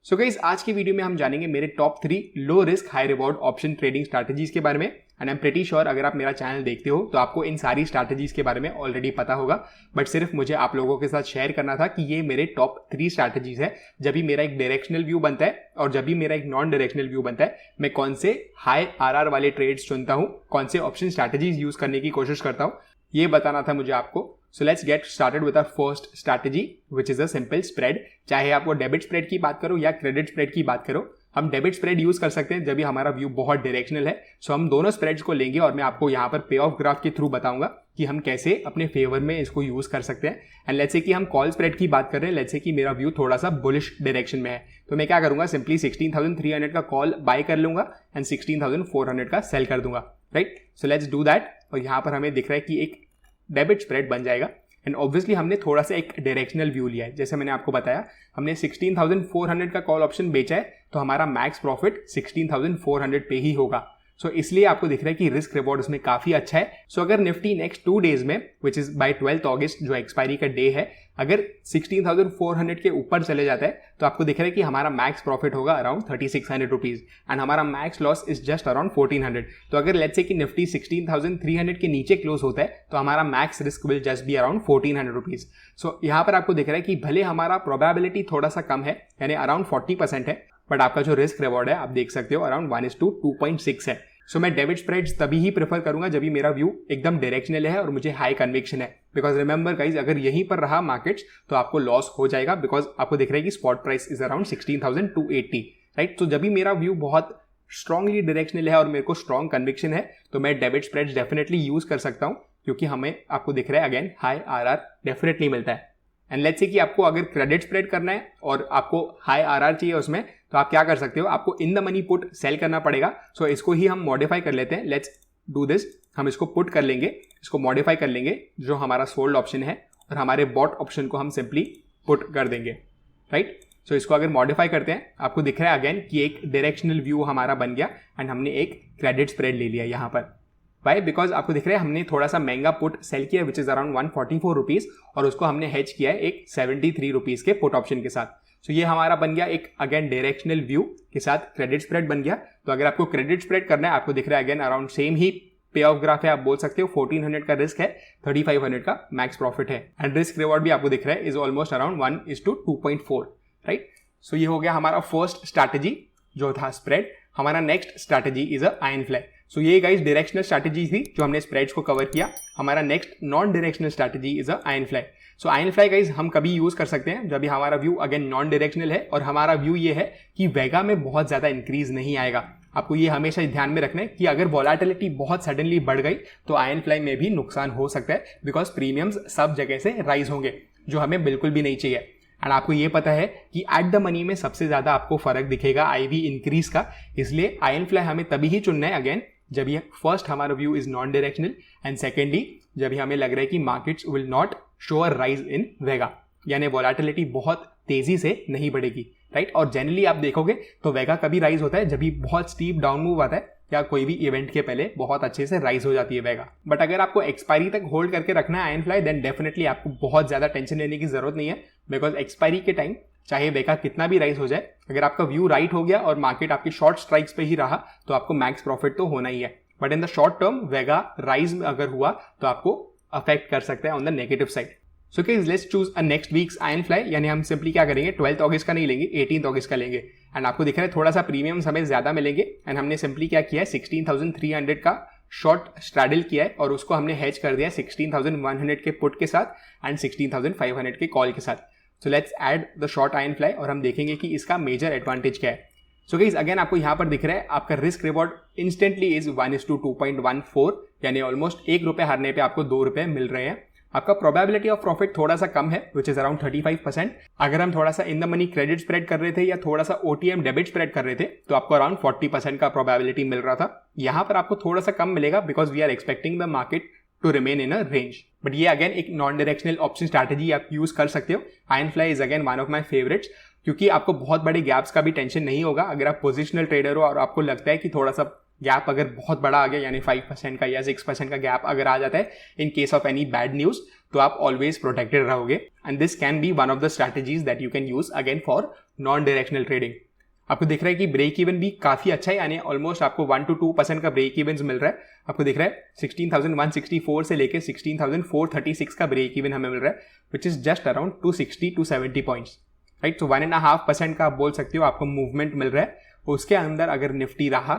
So guys, आज की video में हम जानेंगे मेरे top 3 low risk high reward option trading strategies के बारे में। And I am pretty sure अगर आप मेरा चैनल देखते हो तो आपको इन सारी स्ट्रैटेजीज के बारे में ऑलरेडी पता होगा, बट सिर्फ मुझे आप लोगों के साथ शेयर करना था कि ये मेरे टॉप 3 स्ट्रैटेजीज है। जब भी मेरा एक डायरेक्शनल व्यू बनता है और जब भी मेरा एक नॉन डायरेक्शनल व्यू बनता है, मैं कौन से हाई आरआर वाले ट्रेड्स चुनता हूँ, कौन से ऑप्शन स्ट्रैटेजीज यूज करने की कोशिश करता हूँ, ये बताना था मुझे आपको। So let's get started with our first strategy which is a simple spread. चाहे आप वो डेबिट स्प्रेड की बात करो या क्रेडिट स्प्रेड की बात करो, हम डेबिट स्प्रेड यूज कर सकते हैं जब भी हमारा व्यू बहुत डायरेक्शनल है। सो हम दोनों स्प्रेड्स को लेंगे और मैं आपको यहाँ पर पे ऑफ ग्राफ के थ्रू बताऊंगा कि हम कैसे अपने फेवर में इसको यूज कर सकते हैं। एंड लेट्स से कि हम कॉल स्प्रेड की बात कर रहे हैं, लेट्स से कि मेरा व्यू थोड़ा सा बुलिश डायरेक्शन में है, तो मैं क्या करूंगा, सिंपली 16,300 का कॉल बाय कर लूंगा एंड 16,400 का सेल कर दूंगा, right. So let's do that. और यहाँ पर हमें दिख रहा है कि एक डेबिट स्प्रेड बन जाएगा एंड ऑब्वियसली हमने थोड़ा सा एक डायरेक्शनल व्यू लिया है। जैसे मैंने आपको बताया, हमने 16,400 का कॉल ऑप्शन बेचा है तो हमारा मैक्स प्रॉफिट 16,400 पे ही होगा। सो इसलिए आपको दिख रहा है कि रिस्क रिवॉर्ड उसमें काफी अच्छा है। सो अगर निफ्टी नेक्स्ट 2 डेज में, विच इज बाय 12 अगस्त जो एक्सपायरी का डे है, अगर 16,400 के ऊपर चले जाता है तो आपको दिख रहा है कि हमारा मैक्स प्रॉफिट होगा अराउंड 3,600 रुपीज एंड हमारा max loss is just around 1,400। तो अगर लेट्स से कि निफ्टी 16,300 के नीचे क्लोज होता है तो हमारा max risk will just be around 1,400 rupees. So यहाँ पर आपको दिख रहा है कि भले हमारा प्रोबेबिलिटी थोड़ा सा कम है, यानी अराउंड 40% है, बट आपका जो रिस्क रिवॉर्ड है आप देख सकते हो अराउंड 1:2.6 है। सो मैं डेबिट स्प्रेड्स तभी ही प्रेफर करूंगा जब भी मेरा व्यू एकदम डायरेक्शनल है और मुझे हाई कन्विक्शन है। बिकॉज रिमेंबर गाइज, अगर यहीं पर रहा मार्केट्स तो आपको लॉस हो जाएगा, बिकॉज आपको दिख रहा है कि spot price is around 16,280, right. तो जब भी मेरा व्यू बहुत स्ट्रांगली डायरेक्शनल है और मेरे को स्ट्रॉन्ग कन्विक्शन है तो मैं डेबिट स्प्रेड्स डेफिनेटली यूज कर सकता हूँ, क्योंकि हमें आपको दिख रहा है अगेन हाई आरआर डेफिनेटली मिलता है। एंड लेट्स से कि आपको अगर क्रेडिट स्प्रेड करना है और आपको हाई आरआर चाहिए उसमें, तो आप क्या कर सकते हो, आपको in the money put sell करना पड़ेगा। सो इसको ही हम मॉडिफाई कर लेते हैं। Let's do this. हम इसको पुट कर लेंगे, इसको मॉडिफाई कर लेंगे, जो हमारा सोल्ड ऑप्शन है, और हमारे बॉट ऑप्शन को हम सिंपली पुट कर देंगे, राइट। सो इसको अगर मॉडिफाई करते हैं, आपको दिख रहा है अगेन कि एक डायरेक्शनल व्यू हमारा बन गया एंड हमने एक क्रेडिट स्प्रेड ले लिया यहाँ पर। वाई? बिकॉज आपको दिख रहा है हमने थोड़ा सा महंगा पुट सेल किया विच इज अराउंड 144 रुपीज, और उसको हमने हेज किया है एक 73 रुपीज के पुट ऑप्शन के साथ। सो ये हमारा बन गया एक अगेन डायरेक्शनल व्यू के साथ क्रेडिट स्प्रेड बन गया। तो अगर आपको क्रेडिट स्प्रेड करना है, आपको दिख रहा है अगेन अराउंड सेम ही पे ऑफ ग्राफ है, आप बोल सकते हो 1,400 का रिस्क है, 3,500 का मैक्स प्रॉफिट है, एंड रिस्क रिवॉर्ड भी आपको दिख रहा है इज ऑलमोस्ट अराउंड 1:2.4, राइट। सो ये हो गया हमारा फर्स्ट स्ट्रैटेजी जो था स्प्रेड। हमारा next strategy is a iron fly. So ये गाइस डायरेक्शनल स्ट्रैटेजी थी जो हमने स्प्रेड्स को कवर किया। हमारा next non directional strategy is a iron fly. So iron fly guys हम कभी यूज कर सकते हैं जब भी हमारा व्यू अगेन नॉन डायरेक्शनल है और हमारा व्यू ये है कि वेगा में बहुत ज्यादा इंक्रीज नहीं आएगा। आपको ये हमेशा ध्यान में रखना है कि अगर वॉलेटिलिटी बहुत सडनली बढ़ गई तो आयरन फ्लाई में भी नुकसान हो सकता है, बिकॉज प्रीमियम्स सब जगह से राइज होंगे, जो हमें बिल्कुल भी नहीं चाहिए। एंड आपको ये पता है कि एट द मनी में सबसे ज्यादा आपको फर्क दिखेगा आईवी इंक्रीज का, इसलिए आयरन फ्लाई हमें तभी ही चुनना है अगेन जब ये फर्स्ट हमारा view is non directional, and secondly जब हमें लग रहा है कि markets will not show a rise in vega, यानी वॉलेटिलिटी बहुत तेजी से नहीं बढ़ेगी, राइट। और जनरली आप देखोगे तो वेगा कभी राइज होता है जब भी बहुत स्टीप डाउन मूव आता है या कोई भी इवेंट के पहले बहुत अच्छे से राइज हो जाती है वेगा। बट अगर आपको एक्सपायरी तक होल्ड करके रखना है आयरन फ्लाई, देन डेफिनेटली आपको बहुत ज्यादा टेंशन लेने की जरूरत नहीं है, बिकॉज एक्सपायरी के टाइम चाहे वेगा कितना भी राइज हो जाए, अगर आपका व्यू राइट हो गया और मार्केट आपकी शॉर्ट स्ट्राइक्स पे ही रहा तो आपको मैक्स प्रॉफिट तो होना ही है। But in the short term Vega rise अगर हुआ तो आपको अफेक्ट कर सकता है on the negative side. So guys let's choose a next weeks iron fly, यानी हम सिंपली क्या करेंगे, 12 अगस्त का नहीं लेंगे, 18 अगस्त का लेंगे। एंड आपको दिख रहा है थोड़ा सा प्रीमियम्स हमें ज्यादा मिलेंगे, एंड हमने सिंपली क्या किया है, 16,300 का शॉर्ट स्ट्रैडल किया है और उसको हमने हेज कर दिया 16,100 के पुट के साथ एंड 16,500 के कॉल के साथ। So let's add the short iron fly और हम देखेंगे कि इसका मेजर एडवांटेज क्या है। सो गाइस अगेन आपको यहाँ पर दिख रहा है आपका रिस्क रिवॉर्ड इंस्टेंटली इज 1:2.14, यानी ऑलमोस्ट 1 रुपए हारने पे आपको 2 रुपए मिल रहे हैं। आपका प्रोबेबिलिटी ऑफ प्रॉफिट थोड़ा सा कम है विच इज अराउंड 35%। अगर हम थोड़ा सा in the money credit spread कर रहे थे या थोड़ा सा ओटीएम डेबिट स्प्रेड कर रहे थे तो आपको अराउंड 40% का प्रोबेबिलिटी मिल रहा था। यहाँ पर आपको थोड़ा सा कम मिलेगा because we are expecting the market to remain in a range. But ये अगेन एक नॉन डायरेक्शनल ऑप्शन स्ट्रैटेजी आप यूज कर सकते हो। Iron fly is again one of my favourites, क्योंकि आपको बहुत बड़े गैप्स का भी टेंशन नहीं होगा। अगर आप पोजिशनल ट्रेडर हो और आपको लगता है कि थोड़ा सा गैप अगर बहुत बड़ा आ गया, यानी 5% का या 6% का गैप अगर आ जाता है in case of any bad news, तो आप ऑलवेज प्रोटेक्टेड रहोगे। And this can be one of the strategies that you can use again for non directional trading. आपको दिख रहा है कि ब्रेक इवन भी काफ़ी अच्छा है, यानी ऑलमोस्ट आपको 1 to 2% का ब्रेक इवन मिल रहा है। आपको दिख रहा है 16,164 से लेकर 16,436 का ब्रेक इवन हमें मिल रहा है, which is just around 260 to 70 points, right. So 1.5% का आप बोल सकते हो आपको मूवमेंट मिल रहा है। उसके अंदर अगर निफ्टी रहा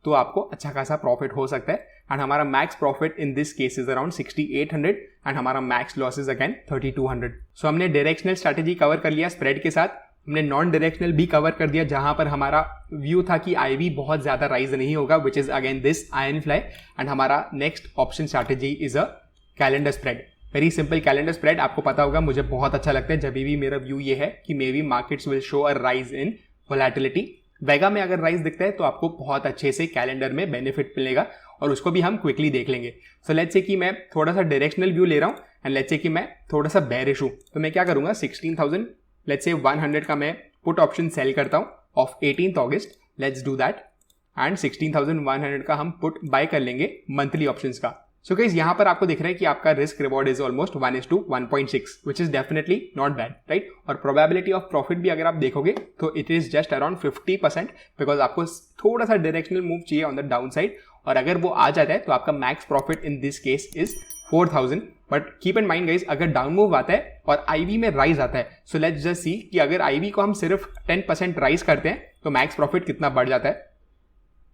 तो आपको अच्छा खासा प्रॉफिट हो सकता है। एंड हमारा max profit in this case is around 6,800 and हमारा मैक्स लॉस इज अगेन 3,200। सो हमने डायरेक्शनल स्ट्रैटेजी कवर कर लिया स्प्रेड के साथ, हमने नॉन डायरेक्शनल भी कवर कर दिया जहां पर हमारा व्यू था कि आईवी बहुत ज्यादा राइज नहीं होगा, which is again this iron fly. And हमारा next option strategy is a calendar spread, very simple calendar spread. आपको पता होगा मुझे बहुत अच्छा लगता है जब भी मेरा व्यू ये है कि maybe markets will show a rise in volatility. Vega में अगर राइज दिखता है तो आपको बहुत अच्छे से कैलेंडर में बेनिफिट मिलेगा और उसको भी हम क्विकली देख लेंगे। सो लेट्स से कि मैं थोड़ा सा डायरेक्शनल व्यू ले रहा हूँ एंड लेट्स से कि मैं थोड़ा सा बेरिश हूँ, तो मैं क्या करूँगा 16,100 का मैं पुट ऑप्शन सेल करता हूँ of 18th August. Let's do that and 16,100 का हम पुट बाय कर लेंगे मंथली ऑप्शंस का। सो गाइस यहाँ पर आपको दिख रहा है कि आपका risk reward is almost 1:1.6 which is definitely not bad, right. और प्रोबेबिलिटी ऑफ प्रॉफिट भी अगर आप देखोगे तो it is just around 50%, because आपको थोड़ा सा डायरेक्शनल मूव चाहिए ऑन द डाउन साइड, और अगर वो आ जाता है तो आपका max profit in this case is 4,000। But keep in mind guys, अगर डाउन मूव आता है और आईवी में राइज आता है, सो लेट्स जस्ट सी कि अगर आईवी को हम सिर्फ 10% राइज करते हैं तो मैक्स प्रॉफिट कितना बढ़ जाता है।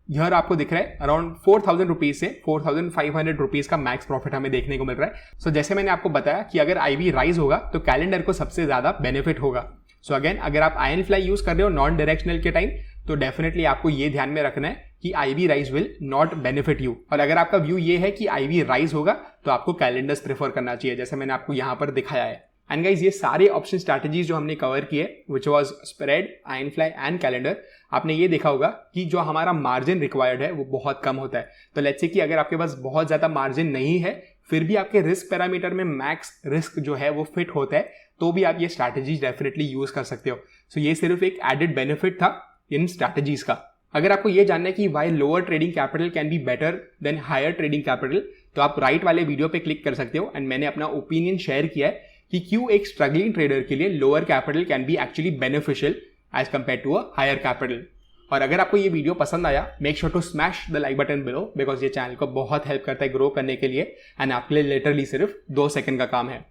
यह आपको दिख रहा है अराउंड 4,000 रुपीज से 4,500 रुपीज का मैक्स प्रॉफिट हमें देखने को मिल रहा है। सो जैसे मैंने आपको बताया कि अगर आईवी राइज होगा तो कैलेंडर को सबसे ज्यादा बेनिफिट होगा। सो अगेन अगर आप आयरन फ्लाई यूज कर रहे हो नॉन डायरेक्शनल के टाइम, तो डेफिनेटली आपको ये ध्यान में रखना है कि IV rise will not benefit you. और अगर आपका व्यू ये है कि आईवी राइज होगा तो आपको कैलेंडर्स प्रेफर करना चाहिए, जैसे मैंने आपको यहाँ पर दिखाया है। एंड गाइज ये सारे ऑप्शन स्ट्रैटेजीज जो हमने कवर किए, which was spread, iron fly and calendar, आपने ये देखा होगा कि जो हमारा मार्जिन रिक्वायर्ड है वो बहुत कम होता है। तो लेट्स से कि अगर आपके पास बहुत ज्यादा मार्जिन नहीं है फिर भी आपके रिस्क पैरामीटर में मैक्स रिस्क जो है वो फिट होता है, तो भी आप ये स्ट्रैटेजीज डेफिनेटली यूज कर सकते हो। सो ये सिर्फ एक एडेड बेनिफिट था इन स्ट्रैटेजीज का। अगर आपको ये जानना है कि why lower trading capital can be better than higher trading capital, तो आप राइट वाले वीडियो पे क्लिक कर सकते हो एंड मैंने अपना ओपिनियन शेयर किया है कि क्यों एक स्ट्रगलिंग ट्रेडर के लिए lower capital can be actually beneficial as compare to a higher capital. और अगर आपको ये वीडियो पसंद आया, make sure to smash the like button below, because ये चैनल को बहुत हेल्प करता है ग्रो करने के लिए एंड आपके लिए लिटरली सिर्फ 2 सेकंड का काम है।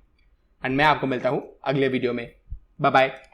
एंड मैं आपको मिलता हूँ अगले वीडियो में। Bye bye.